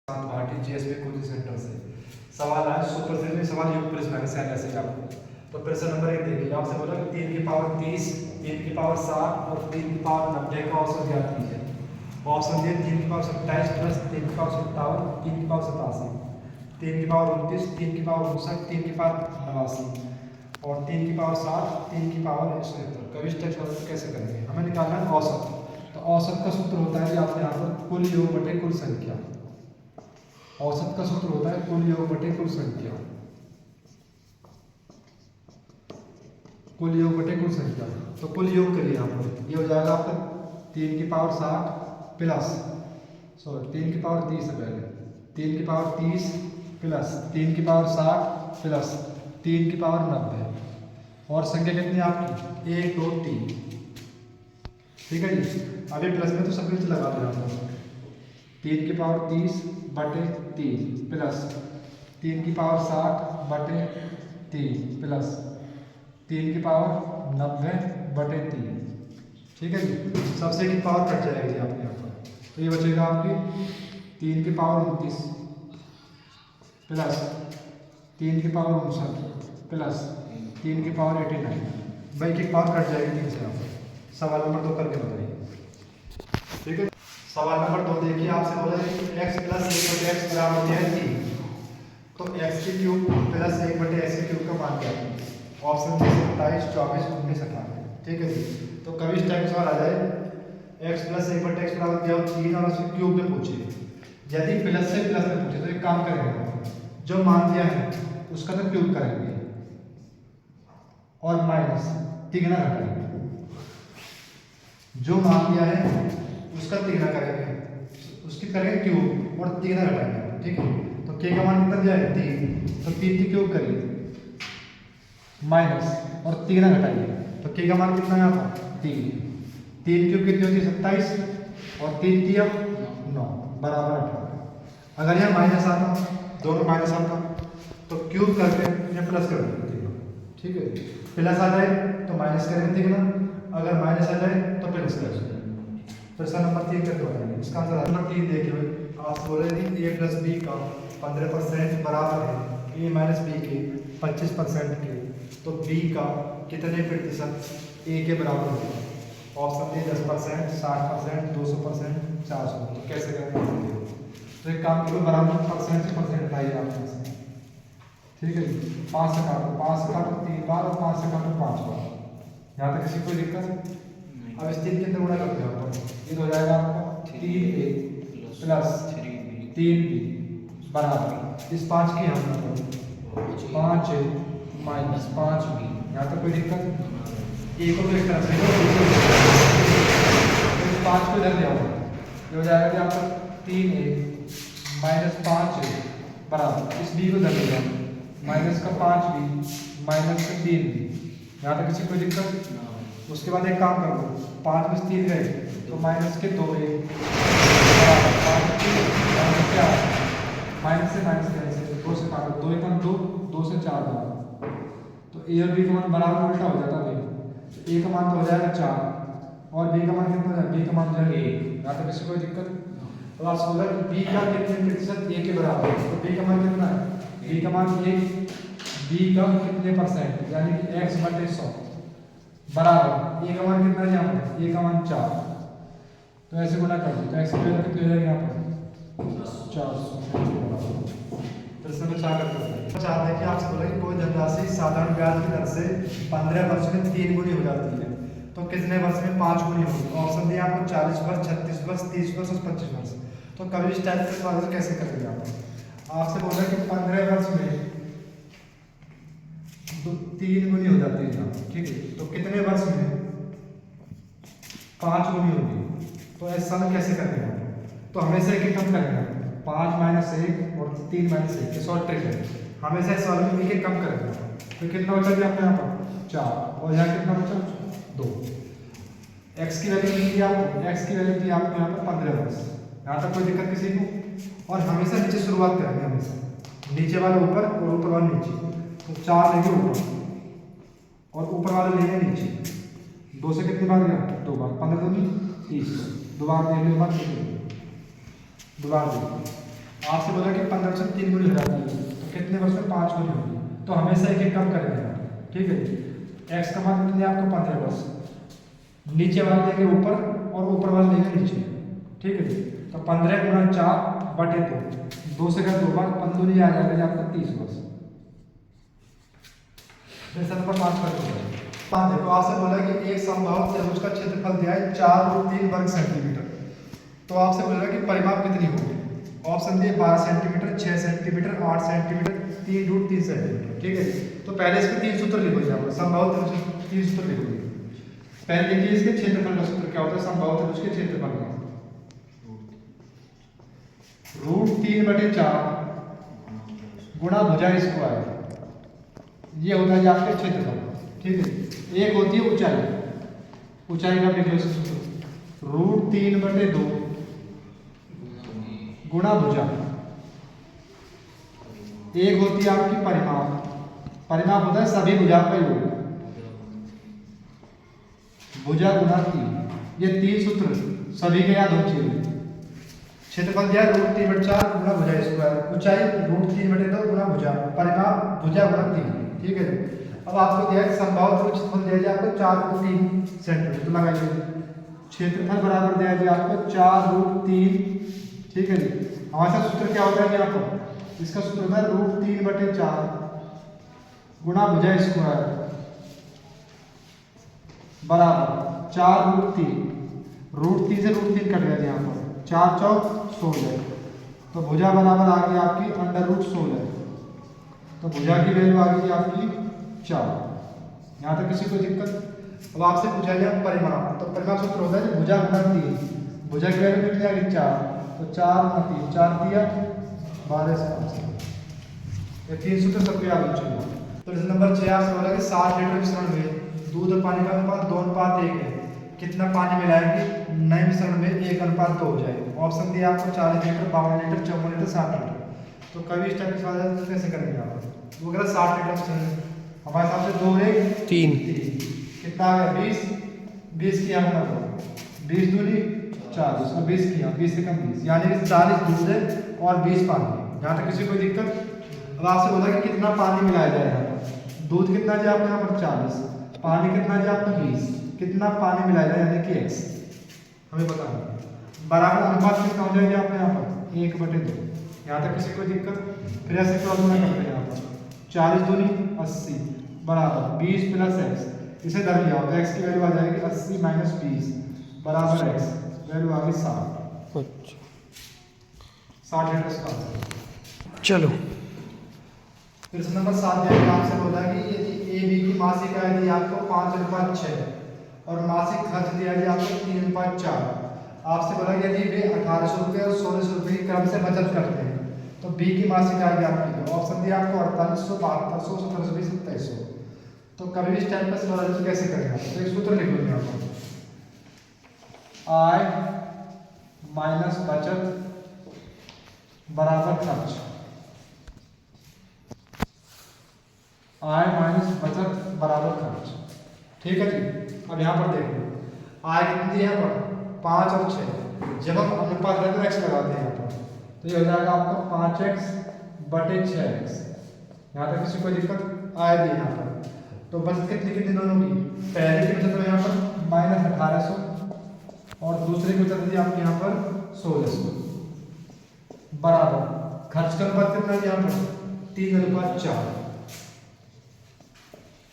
भारतीय GSP coaching centre से सवाल है सुपर सीरीज में सवाल योग प्लस माइनस है ऐसे आपको। तो प्रश्न नंबर 1 देखिए, आपसे बोला कि 3 की पावर 30, 3 की पावर 60 और 3 की पावर 90 का औसत ज्ञात कीजिए। ऑप्शन दिए 3 की पावर 27 प्लस 3 की पावर 57, 3 की पावर 87, 3 की पावर 29, 3 की पावर 59, 3 की पावर 89 और 3 की पावर 60, 3 की पावर 170। कभी स्टेप कैसे करेंगे, हमें निकालना है औसत। तो औसत का सूत्र होता है कि आपने यहाँ पर कुल योग बटे कुल संख्या। औसत का सूत्र होता है कुल योग बटे कुल संख्या। कुल योग बटे कुल संख्या। तो कुल योग करिए यहाँ पर, ये हो जाएगा आपका 3 की पावर 60 प्लस 3 की पावर 30 है पहले, 3 की पावर 30 प्लस 3 की पावर 60 प्लस 3 की पावर 90 और संख्या कितनी आपकी 1 2 3। ठीक है जी। अभी प्लस में तो सब कुछ लगा दो यहाँ पर। 3 की पावर 30 बटे 3 प्लस 3 की पावर 60 बटे 3 प्लस 3 की पावर 90 बटे 3। ठीक है जी। सबसे की पावर कट जाएगी आपके यहाँ पर, तो ये बचेगा आपकी 3 की पावर 29 प्लस 3 की पावर 59 प्लस 3 की पावर 89। भाई की पावर कट जाएगी 3 से यहाँ पर। सवाल नंबर 2 करके बताइए। ठीक है। सवाल नंबर 2 देखिए, आपसे बोला है कि x प्लस 1 बटे x बराबर है 3। तो x की क्यूब प्लस 1 बटे x की क्यूब का मान क्या है। Option D 27 24 19 18। ठीक है जी। तो कभी इस टाइप सवाल आ जाए x प्लस 1 बटे x बराबर क्या हो 3 और उसके क्यूब में पूछे। यदि प्लस से प्लस में पूछे तो एक काम करेंगे, जो मान दिया है उसका तो क्यूब करेंगे और माइनस तिगुना घटाएंगे। जो मान दिया है उसका तिगुना करेंगे, उसकी करेंगे क्यूब और तिगुना घटाएंगे। ठीक है। तो k का मान कितना दिया है 3, तो 3 की क्यूब करिए माइनस और तिगुना घटाइए, तो k का मान कितना आता 3। 3 क्यूब कितनी होती है 27 और 3 तिया 9 बराबर 18। अगर यहाँ माइनस आता, दोनों माइनस आता तो क्यूब करके या प्लस कर देंगे। ठीक है। प्लस आ जाए तो माइनस करेंगे तिगुना, अगर माइनस आ जाए तो प्लस कर देंगे। प्रश्न नंबर 3 करके बताएंगे। इसका आंसर नंबर 3 देखिए, आप बोले a प्लस बी का 15% बराबर है a माइनस बी के 25% के। तो b का कितने प्रतिशत a के बराबर है। Option D 10%, 60%, 200%, 400। तो कैसे करेंगे, तो एक काम करो बराबर परसेंट से परसेंट लाइए आप यहाँ से। ठीक है जी। 5 से काटो, 5 से काटो 3 बार और 5 से काटो 5 बार। यहाँ तक किसी कोई दिक्कत है। अब इस 3 के अंदर गुणा करते हैं आपको, ये हो जाएगा आपका 3a प्लस 3b बराबर इस 5 की हम 5a माइनस 5b। यहाँ तक कोई दिक्कत, a को तो एक तरफ से 5 को इधर ले आओ, ये हो जाएगा कि आपका 3a माइनस 5a बराबर इस b को इधर ले जाओ माइनस का 5b माइनस का 3b। यहाँ तक किसी कोई दिक्कत। उसके बाद एक काम करो, 5 में 3 गए तो माइनस के 2a बराबर 5 क्या माइनस से माइनस कैंसिल, 2 से काटो 2 एकम 2, 2 से 4 बार। तो a और b का मान बराबर उल्टा हो जाता है। तो a का मान तो हो जाएगा 4 और b का मान कितना हो जाएगा, b का मान हो जाएगा 1। यहाँ तक किसी कोई दिक्कत। तो आप बोला कि b का कितने प्रतिशत a के बराबर है, तो b का मान कितना है, b का मान 1, b का कितने परसेंट यानी कि x बटे 100 बराबर a का मान कितना है यहाँ पर, a का मान 4। तो ऐसे गुणा कर दो तो x की वैल्यू कितनी हो जाएगी यहाँ पर 400। प्रश्न नंबर 4 करते हैं। कि आपसे बोला कि कोई धनराशि साधारण ब्याज की दर से 15 वर्ष में 3 गुनी हो जाती है, तो कितने वर्ष में 5 गुनी होगी। ऑप्शन दिया आपको 40 वर्ष, 36 वर्ष, 30 वर्ष और 25 वर्ष। तो कभी इस टाइप के सवाल कैसे करेंगे आप। आपसे बोला कि 15 वर्ष में 3 गुनी हो जाती है। ठीक है। तो कितने वर्ष में 5 गुनी होगी। तो ऐसा कैसे करेंगे, तो हमेशा एक कम करेंगे, 5 माइनस 1 और 3 माइनस 1 शॉर्ट ट्रिक है। हमेशा इस सवाल में एक कम करेंगे। तो कितना बचा दिया आपने यहाँ पर 4 और यहाँ कितना बचा 2। x की वैल्यू दी आपको, x की वैल्यू दी आपको यहाँ पर 15 वर्ष। यहाँ तक कोई दिक्कत किसी को। और हमेशा नीचे शुरुआत करेंगे, हमेशा नीचे वाले ऊपर और ऊपर वाले नीचे। तो 4 लेंगे ऊपर और ऊपर वाले लेंगे नीचे। 2 से कितनी बार गया 2 बार, 15 दूनी 30, 2 बार देने के बाद 2 बार देंगे। आपसे बोला कि 15% 3 गुनी हो जाती है, तो कितने वर्ष में 5 गुनी होगी, तो हमेशा एक एक कम करेंगे। ठीक है जी, एक्स का मान कितने आपको 15 वर्ष, नीचे वाले लेंगे ऊपर और ऊपर वाले लेंगे नीचे। ठीक है जी, तो 15 गुना 4 बटे 2 से का 2 बार 15 आ जाएगा आपका 30 वर्ष। जैसा नंबर 5 कर देखो, आपसे बोला कि एक समबाहु त्रिभुज का क्षेत्रफल दिया है 4√3 वर्ग सेंटीमीटर, तो आपसे बोला कि परिमाप कितनी होगी। ऑप्शन दिए 12 सेंटीमीटर, 6 सेंटीमीटर, 8 सेंटीमीटर, 3√3 सेंटीमीटर। ठीक है, तो पहले इसके 3 सूत्र लिखोगे यहाँ पर, समबाहु त्रिभुज के 3 सूत्र लिखोगे। पहले लिखिए इसके क्षेत्रफल का सूत्र क्या होता है समबाहु त्रिभुज के क्षेत्रफल का, √3/4 गुणा भुजा स्क्वायर, ये होता है आपके क्षेत्रफल। ठीक है, एक होती है ऊंचाई, ऊंचाई का लिख लो सूत्र, √3/2 गुणा भुजा, एक होती है आपकी परिमाप, परिमाप होता है सभी भुजा का योग, भुजा गुणा 3, ये 3 सूत्र सभी के याद होने चाहिए। क्षेत्रफल दिया √3/4 गुणा भुजा स्क्वायर, ऊंचाई √3/2 गुणा भुजा, परिमाप भुजा गुणा 3। ठीक है, अब आपको दिया है समबाहु त्रिभुज क्षेत्रफल दिया जाए आपको 4√3 सेंटीमीटर, तो लगाइए क्षेत्रफल बराबर दिया जाए आपको 4√3। ठीक है जी, हमारे साथ सूत्र क्या होता है यहाँ पर, इसका सूत्र होता है √3/4 गुणा भुजा स्क्वायर बराबर 4√3, √3 से √3 कट गया यहाँ पर, 4 चौक 16, तो भुजा बराबर आ गई आपकी √16, तो भुजा की वैल्यू आ गई आपकी 4। यहाँ तक किसी को दिक्कत। अब आपसे पूछा गया परिमाप, तो परिमाप सूत्र होता है भुजा गुणा 3, भुजा की वैल्यू कितनी आ गई 4, तो 4 गुणा 3, 4 दिया 12 से 5, ये 3 सूत्र सबको याद होना चाहिए। तो प्रश्न नंबर 6 आपसे बोला कि 7 लीटर मिश्रण में दूध और पानी का अनुपात 2:1 है, कितना पानी मिलाएंगे नए मिश्रण में 1:2 हो जाएगा। ऑप्शन दिया आपको 40 लीटर, 52 लीटर, 54 लीटर, 60 लीटर। तो कभी इस टाइप के सवाल कैसे करेंगे आप, वो अगर 60 लीटर मिश्रण हमारे हिसाब से 2 1 3 कितना आ गया 20 किया हमने, 20 दूनी 40 और 20 किया, 20 से कम 20, यानी कि 40 दूध है और 20 पानी। यहाँ तक किसी को दिक्कत। अब आपसे बोला कि कितना पानी मिलाया जाए यहाँ पर, दूध कितना दिया आपने यहाँ पर 40, पानी कितना दिया आपने 20, कितना पानी मिलाया जाए यानी कि x हमें पता है, बराबर अनुपात कितना हो जाएगा आपने यहाँ पर 1/2। यहाँ तक किसी को दिक्कत। फिर ऐसे क्रॉस गुणा करते हैं यहाँ पर, 40 दूनी 80 बराबर 20 + x, इसे धर लिया तो x की वैल्यू आ जाएगी 80 - 20 बराबर x, वैल्यू आ गई 60। 60 लीटर का। चलो प्रश्न नंबर 7 में आपसे बोला कि यदि ए बी की मासिक आय दी आपको 5:6 और मासिक खर्च दिया गया आपको 3:4, आपसे बोला कि यदि वे 1800 रुपये और 1600 रुपये के क्रम से बचत करते हैं तो बी की मासिक आय आपकी, ऑप्शन दिया आपको 4800, 7200, 1720, 2700। तो कभी भी इस टाइप का सवाल कैसे करेंगे, तो एक सूत्र लिख लो यहाँ पर, आय माइनस बचत बराबर खर्च, आय माइनस बचत बराबर खर्च। ठीक है जी। अब यहाँ पर देखो आय कितनी है यहाँ पर 5 और 6, जब हम अनुपात रखते हैं x लगाते हैं यहाँ पर, तो ये हो जाएगा आपका 5x/6x। यहाँ तक किसी को दिक्कत। आय दी यहाँ पर, तो बचत कितनी दोनों की, पहले की बचत यहाँ पर -1800 और दूसरे की बचत दी आपके यहाँ पर 1600 बराबर खर्च का अनुपात कितना है यहाँ पर 3:4।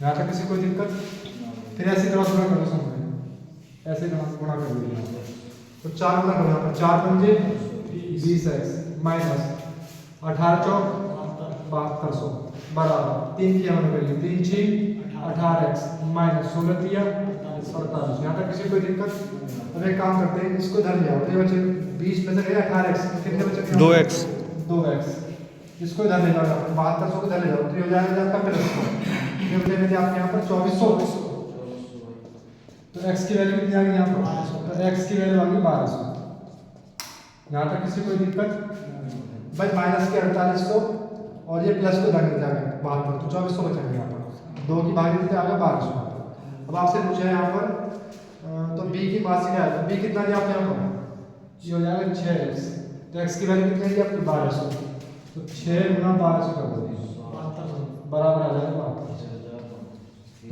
यहाँ तक किसी कोई दिक्कत। फिर ऐसे क्रॉस गुणा करो समझ, ऐसे गुणा कर दीजिए, तो 4 गुणा करो यहाँ पर, 4 पंजे 20x माइनस 18 चौक 7200 बराबर 3 किया हमने कर लिया, 3 6 18x माइनस 16 दिया 48। यहाँ तक किसी कोई दिक्कत। अब एक काम करते हैं, इसको धर लिया तो ये बचे 20 में से 18x कितने बचे 2x, इसको इधर ले जाओ 7200 को इधर ले जाओ, तो ये हो जाएगा आपका प्लस, ये हो जाएगा आपके यहाँ पर 2400, तो x की वैल्यू कितनी आ गई यहाँ पर, तो x की वैल्यू आ गई 1200। यहाँ तक किसी कोई दिक्कत भाई, माइनस के 4800 और ये प्लस को धर ले जाएगा 72, तो 2400 बचेंगे यहाँ पर, 2 की भागी कितने आ गया 1200। अब आपसे पूछा है यहाँ पर तो b की मासिक है, तो b कितना दिया आपने यहाँ पर, ये हो जाएगा 6x तो x की वैल्यू कितनी है आपकी 1200, तो 6 गुना 1200 कर दो बराबर आ जाएगा 7200।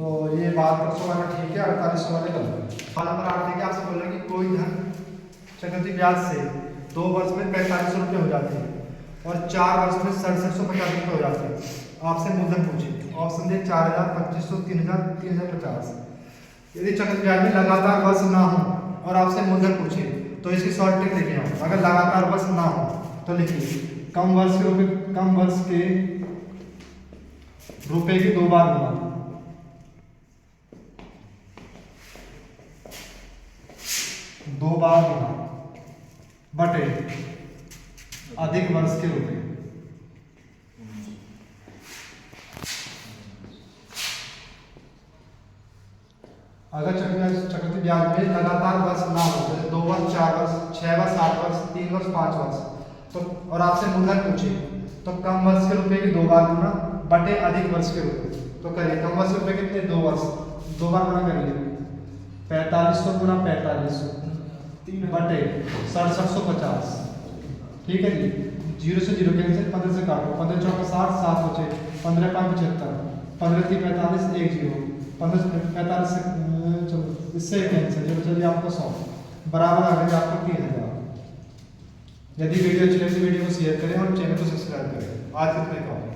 तो ये 7200 वाला ठीक है, 4800 वाले गलत। नंबर 8 देखिए, आपसे बोल रहे हैं कि कोई धन चक्रवृद्धि ब्याज से 2 वर्ष में 4500 रुपये हो जाते हैं और 4 वर्ष में 6750 रुपये हो जाते हैं। आपसे मूलधन पूछे, ऑप्शन दे 4000, 2500, 3000, 3050। यदि चक्रवृद्धि ब्याज में लगातार वर्ष ना हो और आपसे मूलधन पूछे तो इसकी शॉर्ट ट्रिक लिखे हो। अगर लगातार वर्ष ना हो तो लिखिए कम वर्ष के रुपए की 2 बार गुना, बटे अधिक वर्ष के रुपए। अगर चक्रवृद्धि ब्याज में लगातार वर्ष ना हो, जैसे 2 वर्ष, 4 वर्ष, 6 वर्ष, 8 वर्ष, 3 वर्ष, 5 वर्ष, तो और आपसे मूलधन पूछे तो कम वर्ष के रुपए की 2 बार गुना बटे अधिक वर्ष के रुपए। तो करिए कम वर्ष के रुपए कितने, 2 वर्ष, 2 बार गुना करिए 4500 गुना 4500 बटे 6750। ठीक है जी, 0 से 0 कैंसिल, 15 से काटो, 15 चौका 60, 7 बचे, 15 5 75, 15 3 45, 1 0, 15 45 से इससे कैंसिल, चलो चलिए आपको 100 बराबर आ गया आपका 3000। यदि वीडियो अच्छी लगी तो वीडियो को शेयर करें और चैनल को सब्सक्राइब करें। आज इतना ही।